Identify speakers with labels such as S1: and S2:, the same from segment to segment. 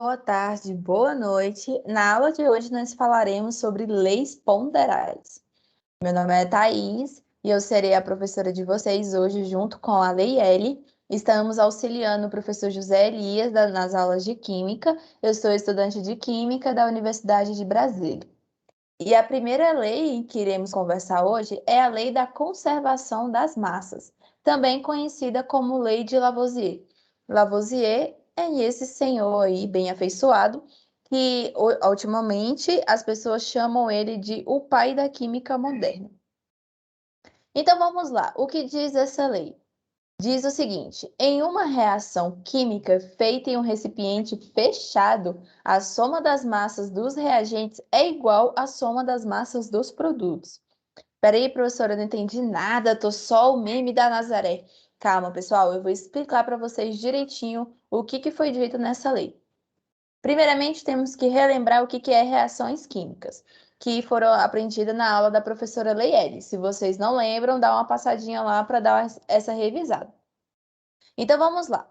S1: Boa tarde, boa noite. Na aula de hoje nós falaremos sobre leis ponderais. Meu nome é Thaís e eu serei a professora de vocês hoje junto com a Leiele. Estamos auxiliando o professor José Elias nas aulas de Química. Eu sou estudante de Química da Universidade de Brasília. E a primeira lei que iremos conversar hoje é a Lei da Conservação das Massas, também conhecida como Lei de Lavoisier. Lavoisier é esse senhor aí, bem afeiçoado, que ultimamente as pessoas chamam ele de o pai da química moderna. Então vamos lá, o que diz essa lei? Diz o seguinte: em uma reação química feita em um recipiente fechado, a soma das massas dos reagentes é igual à soma das massas dos produtos. Peraí, professora, eu não entendi nada, tô só o meme da Nazaré. Calma, pessoal, eu vou explicar para vocês direitinho o que foi dito nessa lei. Primeiramente, temos que relembrar o que é reações químicas, que foram aprendidas na aula da professora Leiele. Se vocês não lembram, dá uma passadinha lá para dar essa revisada. Então vamos lá.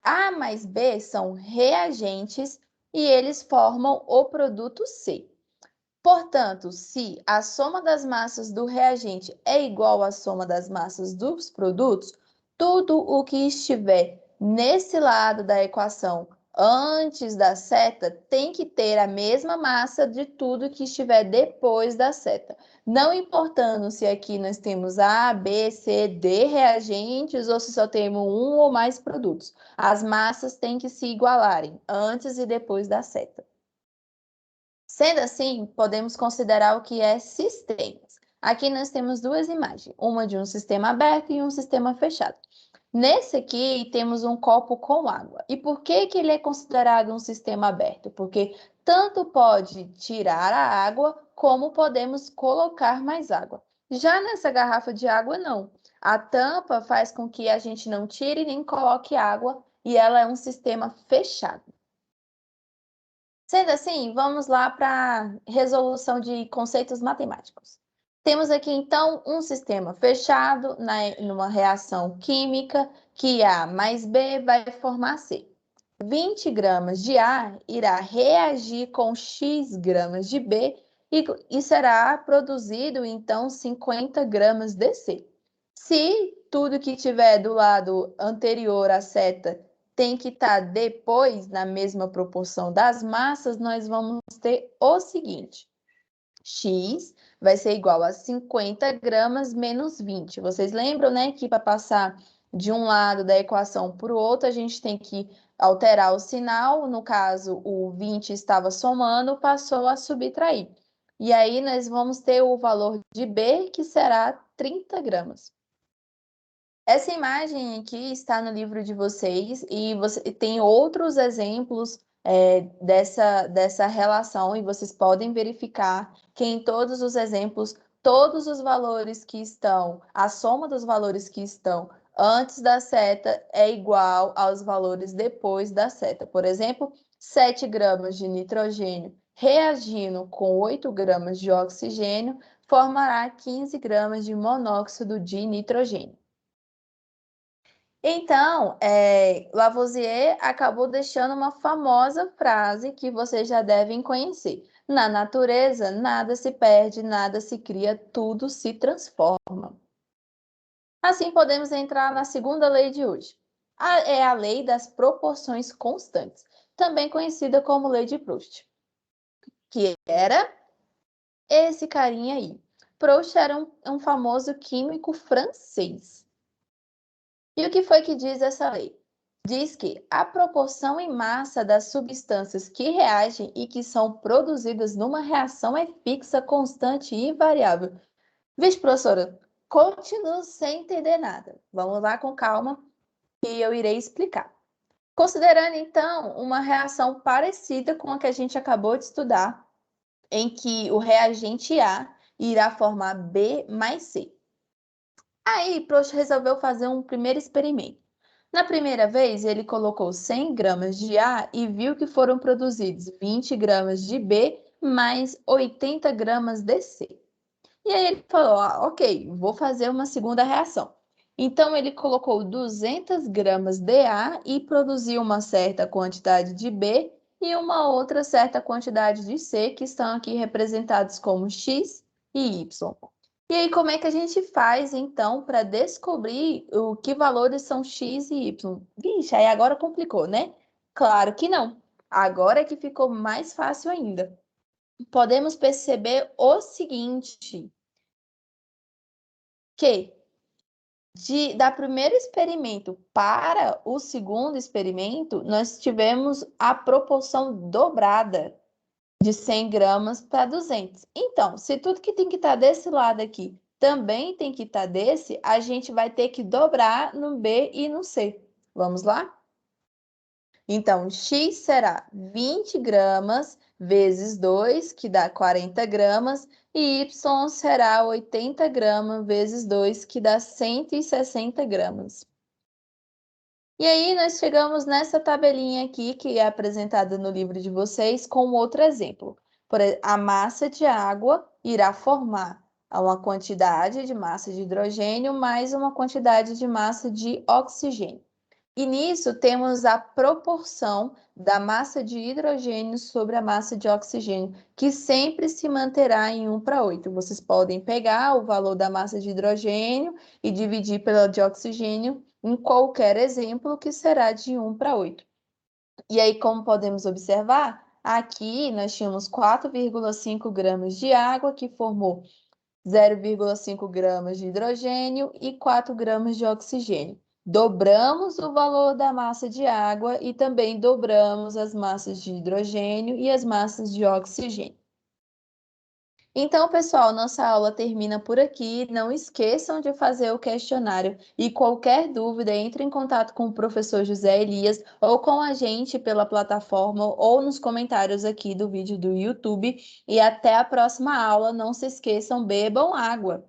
S1: A mais B são reagentes e eles formam o produto C. Portanto, se a soma das massas do reagente é igual à soma das massas dos produtos, tudo o que estiver nesse lado da equação antes da seta tem que ter a mesma massa de tudo que estiver depois da seta. Não importando se aqui nós temos A, B, C, D reagentes ou se só temos um ou mais produtos. As massas têm que se igualarem antes e depois da seta. Sendo assim, podemos considerar o que é sistemas. Aqui nós temos duas imagens, uma de um sistema aberto e um sistema fechado. Nesse aqui, temos um copo com água. E por que ele é considerado um sistema aberto? Porque tanto pode tirar a água, como podemos colocar mais água. Já nessa garrafa de água, não. A tampa faz com que a gente não tire nem coloque água e ela é um sistema fechado. Sendo assim, vamos lá para a resolução de conceitos matemáticos. Temos aqui, então, um sistema fechado numa reação química que A mais B vai formar C. 20 gramas de A irá reagir com X gramas de B e será produzido, então, 50 gramas de C. Se tudo que tiver do lado anterior à seta tem que estar depois na mesma proporção das massas, nós vamos ter o seguinte: X vai ser igual a 50 gramas menos 20. Vocês lembram, né, que para passar de um lado da equação para o outro, a gente tem que alterar o sinal. No caso, o 20 estava somando, passou a subtrair. E aí nós vamos ter o valor de B, que será 30 gramas. Essa imagem aqui está no livro de vocês e você tem outros exemplos dessa relação e vocês podem verificar que em todos os exemplos, todos os valores que estão, a soma dos valores que estão antes da seta é igual aos valores depois da seta. Por exemplo, 7 gramas de nitrogênio reagindo com 8 gramas de oxigênio formará 15 gramas de monóxido de nitrogênio. Então, Lavoisier acabou deixando uma famosa frase que vocês já devem conhecer. Na natureza, nada se perde, nada se cria, tudo se transforma. Assim, podemos entrar na segunda lei de hoje. É a lei das proporções constantes, também conhecida como lei de Proust, que era esse carinha aí. Proust era um famoso químico francês. E o que foi que diz essa lei? Diz que a proporção em massa das substâncias que reagem e que são produzidas numa reação é fixa, constante e invariável. Vixe, professora, continuo sem entender nada. Vamos lá com calma que eu irei explicar. Considerando, então, uma reação parecida com a que a gente acabou de estudar, em que o reagente A irá formar B mais C. Aí, Proust resolveu fazer um primeiro experimento. Na primeira vez, ele colocou 100 gramas de A e viu que foram produzidos 20 gramas de B mais 80 gramas de C. E aí ele falou, ok, vou fazer uma segunda reação. Então, ele colocou 200 gramas de A e produziu uma certa quantidade de B e uma outra certa quantidade de C, que estão aqui representados como X e Y. E aí, como é que a gente faz, então, para descobrir o que valores são X e Y? Vixe, aí agora complicou, né? Claro que não. Agora é que ficou mais fácil ainda. Podemos perceber o seguinte, que da primeiro experimento para o segundo experimento, nós tivemos a proporção dobrada de 100 gramas para 200. Então, se tudo que tem que estar desse lado aqui também tem que estar desse, a gente vai ter que dobrar no B e no C. Vamos lá? Então, X será 20 gramas vezes 2, que dá 40 gramas, e Y será 80 gramas vezes 2, que dá 160 gramas. E aí, nós chegamos nessa tabelinha aqui, que é apresentada no livro de vocês, com outro exemplo. A massa de água irá formar uma quantidade de massa de hidrogênio mais uma quantidade de massa de oxigênio. E nisso temos a proporção da massa de hidrogênio sobre a massa de oxigênio, que sempre se manterá em 1:8. Vocês podem pegar o valor da massa de hidrogênio e dividir pela de oxigênio em qualquer exemplo, que será de 1:8. E aí, como podemos observar, aqui nós tínhamos 4,5 gramas de água, que formou 0,5 gramas de hidrogênio e 4 gramas de oxigênio. Dobramos o valor da massa de água e também dobramos as massas de hidrogênio e as massas de oxigênio. Então, pessoal, nossa aula termina por aqui. Não esqueçam de fazer o questionário e qualquer dúvida, entre em contato com o professor José Elias ou com a gente pela plataforma ou nos comentários aqui do vídeo do YouTube. E até a próxima aula. Não se esqueçam, bebam água.